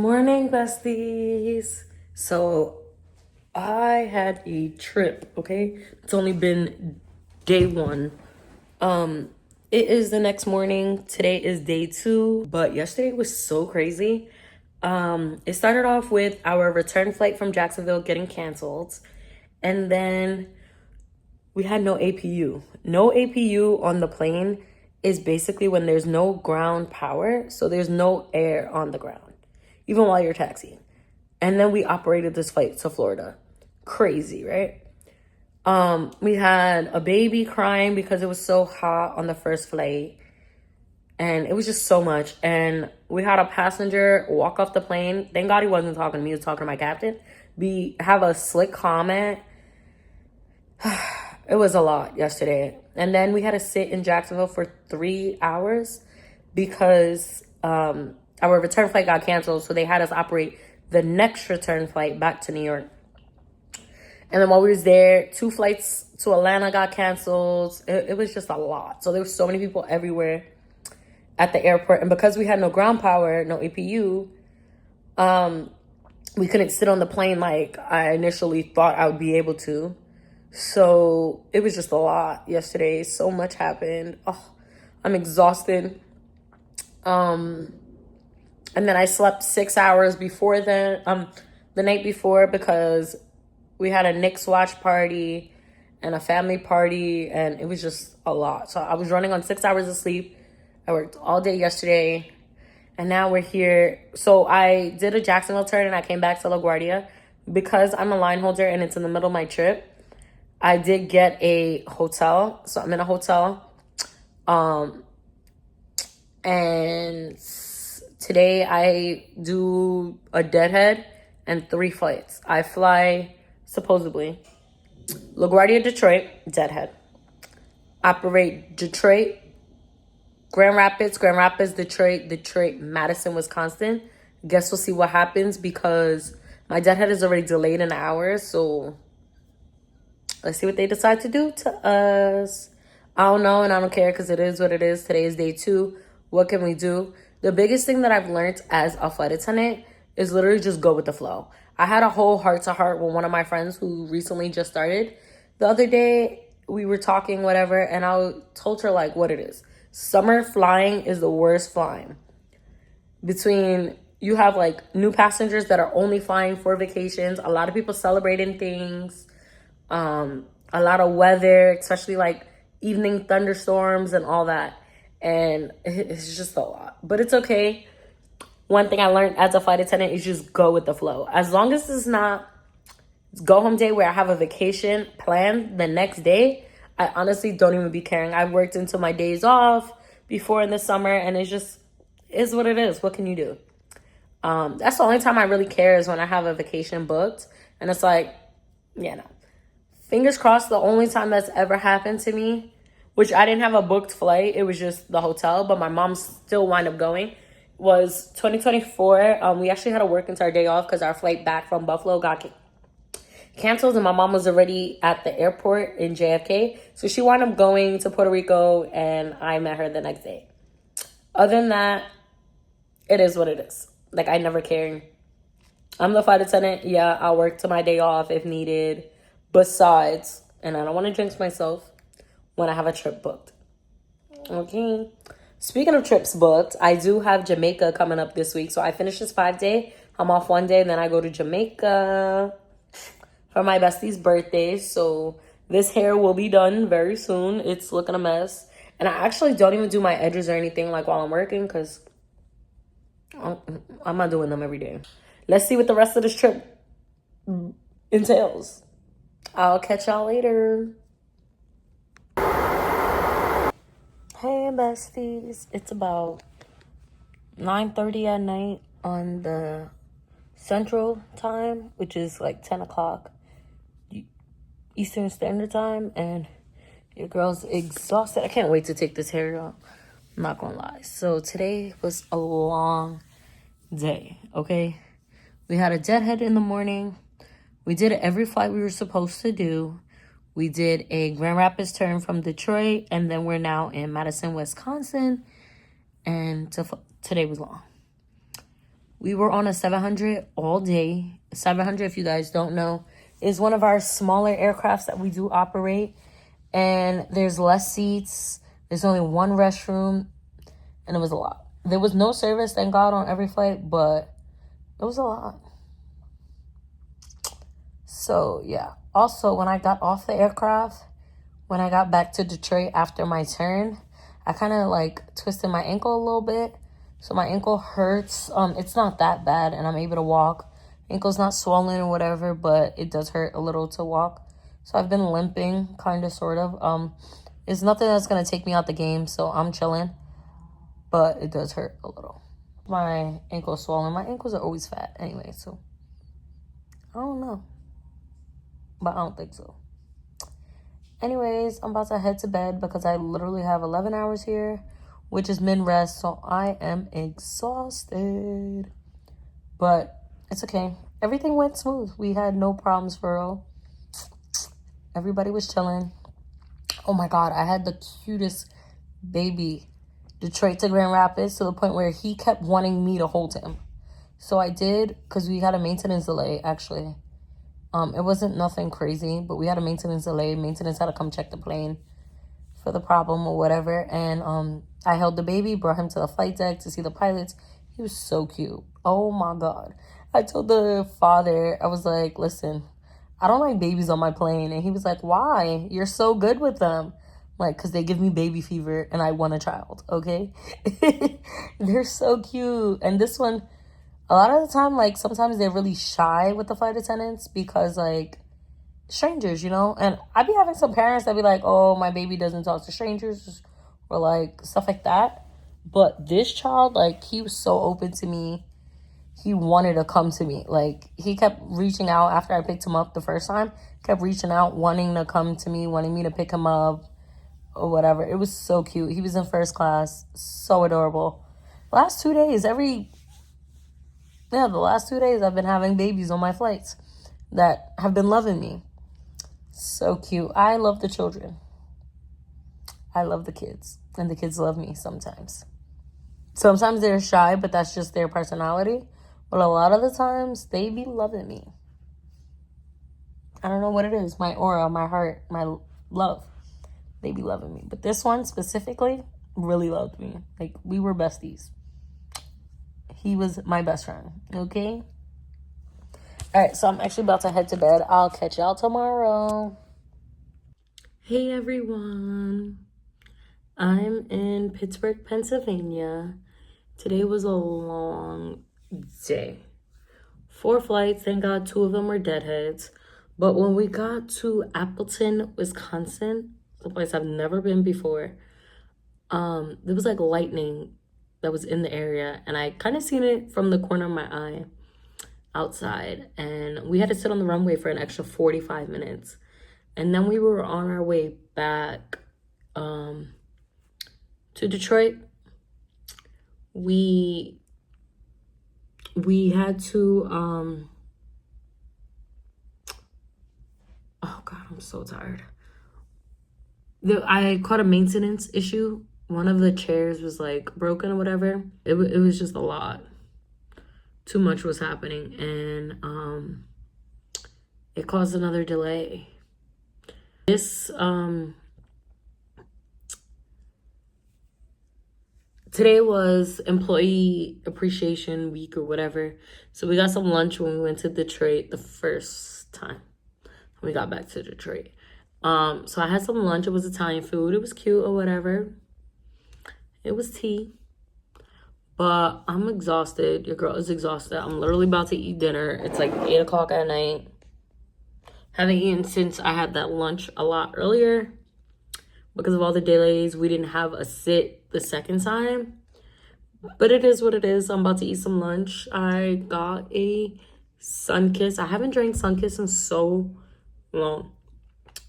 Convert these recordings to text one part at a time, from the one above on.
Morning, besties. So I had a trip, okay? It's only been day one. It is the next morning. Today is day two, but yesterday was so crazy. It started off with our return flight from Jacksonville getting canceled, and then we had no APU. No APU on the plane is basically when there's no ground power, so there's no air on the ground, even while you're taxiing. And then we operated this flight to Florida. Crazy, right? We had a baby crying because it was so hot on the first flight. And it was just so much. And we had a passenger walk off the plane. Thank God he wasn't talking to me, he was talking to my captain. Have a slick comment. It was a lot yesterday. And then we had to sit in Jacksonville for 3 hours because our return flight got canceled. So they had us operate the next return flight back to New York. And then while we was there, 2 flights to Atlanta got canceled. It was just a lot. So there were so many people everywhere at the airport. And because we had no ground power, no APU, we couldn't sit on the plane like I initially thought I would be able to. So it was just a lot yesterday. So much happened. Oh, I'm exhausted. And then I slept 6 hours before the night before because we had a Knicks watch party and a family party, and it was just a lot. So I was running on 6 hours of sleep. I worked all day yesterday, and now we're here. So I did a Jacksonville turn, and I came back to LaGuardia. Because I'm a line holder and it's in the middle of my trip, I did get a hotel. So I'm in a hotel. And today I do a deadhead and 3 flights. I fly, supposedly, LaGuardia, Detroit, deadhead. Operate Detroit, Grand Rapids, Detroit, Madison, Wisconsin. Guess we'll see what happens because my deadhead is already delayed an hour. So let's see what they decide to do to us. I don't know, and I don't care because it is what it is. Today is day 2. What can we do? The biggest thing that I've learned as a flight attendant is literally just go with the flow. I had a whole heart-to-heart with one of my friends who recently just started. The other day, we were talking, whatever, and I told her, like, what it is. Summer flying is the worst flying. Between, you have, like, new passengers that are only flying for vacations, a lot of people celebrating things, a lot of weather, especially, like, evening thunderstorms and all that. And it's just a lot. But it's okay. One thing I learned as a flight attendant is just go with the flow. As long as it's not go home day where I have a vacation planned the next day, I honestly don't even be caring. I've worked into my days off before in the summer, and it just is what it is. What can you do? That's the only time I really care is when I have a vacation booked. And it's like, yeah, no. Fingers crossed, the only time that's ever happened to me, which I didn't have a booked flight, it was just the hotel, but my mom still wound up going, was 2024. We actually had to work into our day off because our flight back from Buffalo got canceled, and my mom was already at the airport in JFK. So she wound up going to Puerto Rico, and I met her the next day. Other than that, it is what it is. Like, I never cared. I'm the flight attendant. Yeah, I'll work to my day off if needed. Besides, and I don't want to jinx myself, when I have a trip booked. Okay. Speaking of trips booked, I do have Jamaica coming up this week. So I finished this 5-day. I'm off 1 day, and then I go to Jamaica for my bestie's birthday. So this hair will be done very soon. It's looking a mess. And I actually don't even do my edges or anything like while I'm working because I'm not doing them every day. Let's see what the rest of this trip entails. I'll catch y'all later. Hey, besties. It's about 9:30 at night on the Central Time, which is like 10 o'clock Eastern Standard Time, and your girl's exhausted. I can't wait to take this hair off. I'm not gonna lie. So today was a long day, okay? We had a deadhead in the morning. We did every flight we were supposed to do. We did a Grand Rapids turn from Detroit, and then we're now in Madison, Wisconsin, and today was long. We were on a 700 all day. 700, if you guys don't know, is one of our smaller aircrafts that we do operate. And there's less seats. There's only one restroom. And it was a lot. There was no service, thank God, on every flight, but it was a lot. So, yeah. Also, when I got off the aircraft, when I got back to Detroit after my turn, I kind of like twisted my ankle a little bit. So my ankle hurts. It's not that bad and I'm able to walk. Ankle's not swollen or whatever, but it does hurt a little to walk. So I've been limping, kind of, sort of. It's nothing that's going to take me out the game, so I'm chilling. But it does hurt a little. My ankle's swollen. My ankles are always fat anyway, so I don't know. But I don't think so. Anyways, I'm about to head to bed because I literally have 11 hours here, which is min rest, so I am exhausted. But it's okay. Everything went smooth. We had no problems for real. Everybody was chilling. Oh my God, I had the cutest baby. Detroit to Grand Rapids, to the point where he kept wanting me to hold him. So I did, because we had a maintenance delay, actually. It wasn't nothing crazy, but we had a maintenance delay. Maintenance had to come check the plane for the problem or whatever. And I held the baby, brought him to the flight deck to see the pilots. He was so cute. Oh my God. I told the father, I was like, listen, I don't like babies on my plane. And he was like, why? You're so good with them. Like, because they give me baby fever and I want a child, okay? They're so cute. And this one, a lot of the time, like, sometimes they're really shy with the flight attendants because, like, strangers, you know? And I be having some parents that be like, oh, my baby doesn't talk to strangers or, like, stuff like that. But this child, like, he was so open to me. He wanted to come to me. Like, he kept reaching out after I picked him up the first time. Kept reaching out, wanting to come to me, wanting me to pick him up or whatever. It was so cute. He was in first class. So adorable. The last 2 days, I've been having babies on my flights that have been loving me. So cute. I love the children. I love the kids. And the kids love me sometimes. Sometimes they're shy, but that's just their personality. But a lot of the times, they be loving me. I don't know what it is. My aura, my heart, my love. They be loving me. But this one specifically really loved me. Like, we were besties. He was my best friend, okay? All right, so I'm actually about to head to bed. I'll catch y'all tomorrow. Hey, everyone. I'm in Pittsburgh, Pennsylvania. Today was a long day. 4 flights. Thank God 2 of them were deadheads. But when we got to Appleton, Wisconsin, a place I've never been before, there was like lightning that was in the area, and I kind of seen it from the corner of my eye outside, and we had to sit on the runway for an extra 45 minutes, and then we were on our way back to Detroit. We had to oh God, I'm so tired. I caught a maintenance issue. One of the chairs was like broken or whatever. It was just a lot. Too much was happening, and it caused another delay. This today was Employee Appreciation Week or whatever. So we got some lunch when we went to Detroit the first time. We got back to Detroit. So I had some lunch. It was Italian food. It was cute or whatever. It was tea. But I'm exhausted. Your girl is exhausted. I'm literally about to eat dinner. It's like 8 o'clock at night. Haven't eaten since I had that lunch a lot earlier. Because of all the delays, we didn't have a sit the second time. But it is what it is. I'm about to eat some lunch. I got a Sunkist. I haven't drank Sunkist in so long.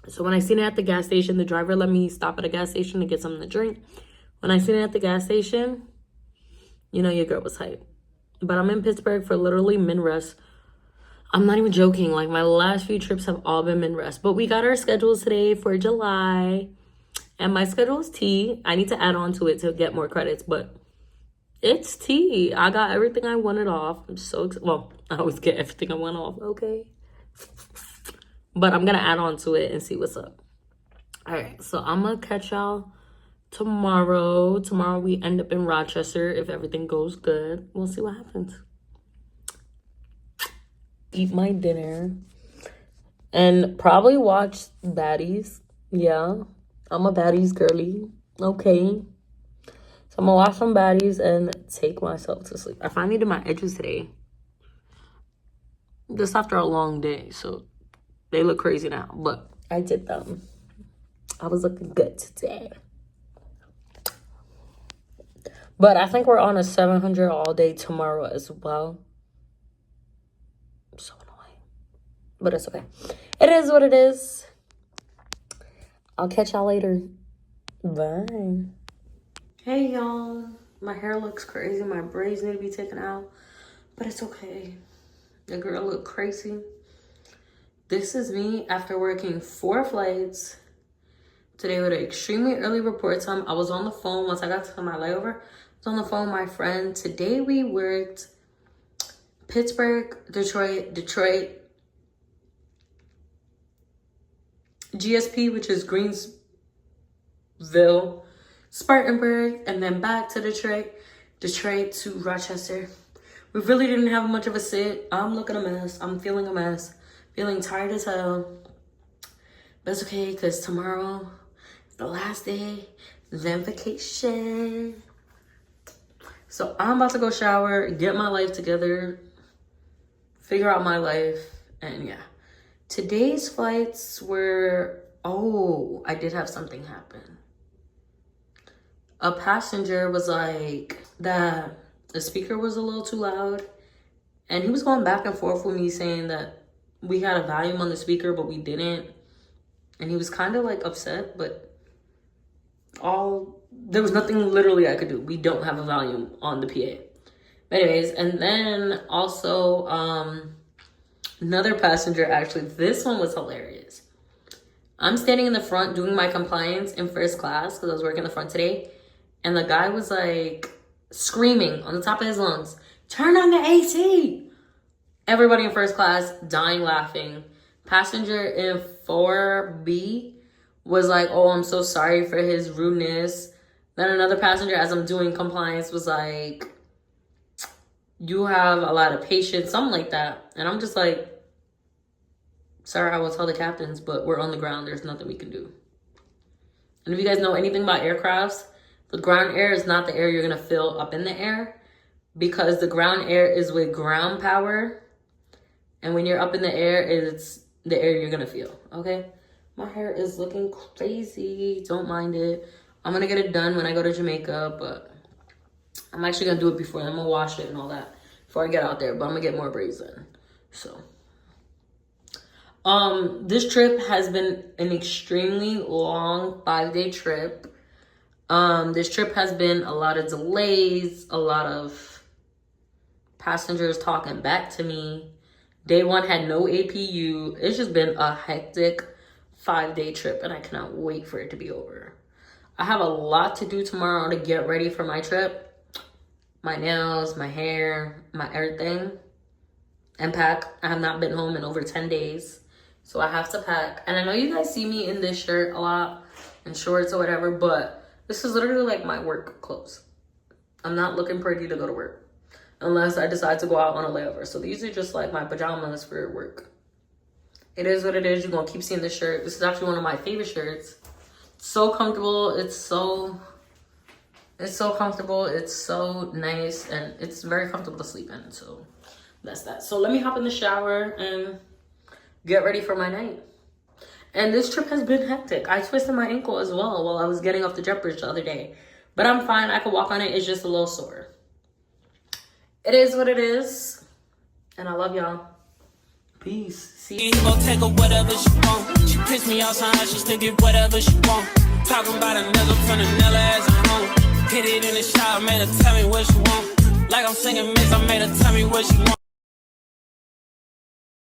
So when I seen it at the gas station, the driver let me stop at a gas station to get something to drink. When I seen it at the gas station, you know your girl was hyped. But I'm in Pittsburgh for literally min rest. I'm not even joking. Like, my last few trips have all been min rest. But we got our schedules today for July. And my schedule is T. I need to add on to it to get more credits. But It's tea. I got everything I wanted off. I'm so excited. Well, I always get everything I want off, okay? But I'm going to add on to it and see what's up. All right, so I'm going to catch y'all tomorrow. Tomorrow we end up in Rochester if everything goes good. We'll see what happens. Eat my dinner. And probably watch Baddies. Yeah, I'm a Baddies girly. Okay. So I'm gonna watch some Baddies and take myself to sleep. I finally did my edges today. Just after a long day, so they look crazy now. But I did them. I was looking good today. But I think we're on a 700 all day tomorrow as well. So annoying. But it's okay. It is what it is. I'll catch y'all later. Bye. Hey, y'all. My hair looks crazy. My braids need to be taken out. But it's okay. The girl look crazy. This is me after working 4 flights. Today with an extremely early report time. I was on the phone once I got to my layover. I was on the phone with my friend. Today we worked Pittsburgh, Detroit, GSP, which is Greensville, Spartanburg, and then back to Detroit to Rochester. We really didn't have much of a sit. I'm looking a mess. I'm feeling a mess. Feeling tired as hell. But it's okay, because tomorrow is the last day. Then vacation. So I'm about to go shower, get my life together, figure out my life, and yeah. Today's flights were, I did have something happen. A passenger was like that the speaker was a little too loud, and he was going back and forth with me saying that we had a volume on the speaker but we didn't, and he was kind of like upset, but there was nothing literally I could do. We don't have a volume on the PA. But anyways, and then also another passenger, actually, this one was hilarious. I'm standing in the front doing my compliance in first class because I was working in the front today. And the guy was like screaming on the top of his lungs, "Turn on the AC!" Everybody in first class dying laughing. Passenger in 4B was like, "Oh, I'm so sorry for his rudeness." Then another passenger, as I'm doing compliance, was like, "You have a lot of patience," something like that. And I'm just like, "Sir, I will tell the captains, but we're on the ground. There's nothing we can do." And if you guys know anything about aircrafts, the ground air is not the air you're going to fill up in the air, because the ground air is with ground power. And when you're up in the air, it's the air you're going to feel. Okay? My hair is looking crazy. Don't mind it. I'm going to get it done when I go to Jamaica, but I'm actually going to do it before. I'm going to wash it and all that before I get out there, but I'm going to get more braids in. So this trip has been an extremely long 5-day trip. This trip has been a lot of delays, a lot of passengers talking back to me. Day 1 had no APU. It's just been a hectic 5-day trip, and I cannot wait for it to be over. I have a lot to do tomorrow to get ready for my trip. My nails, my hair, my everything. And pack. I have not been home in over 10 days. So I have to pack. And I know you guys see me in this shirt a lot, and shorts or whatever, but this is literally like my work clothes. I'm not looking pretty to go to work unless I decide to go out on a layover. So these are just like my pajamas for work. It is what it is. You're going to keep seeing this shirt. This is actually one of my favorite shirts. It's so comfortable. It's so comfortable. It's so nice. And it's very comfortable to sleep in. So that's that. So let me hop in the shower and get ready for my night. And this trip has been hectic. I twisted my ankle as well while I was getting off the jet bridge the other day. But I'm fine. I can walk on it. It's just a little sore. It is what it is. And I love y'all. Peace. See you. Gonna take her whatever she want. She pissed me off somehow. She still get whatever she want. Talking about another from another as a home. Hit it in the shower. Made her tell me what she want. Like I'm singing Miss. I made her tell me what she want.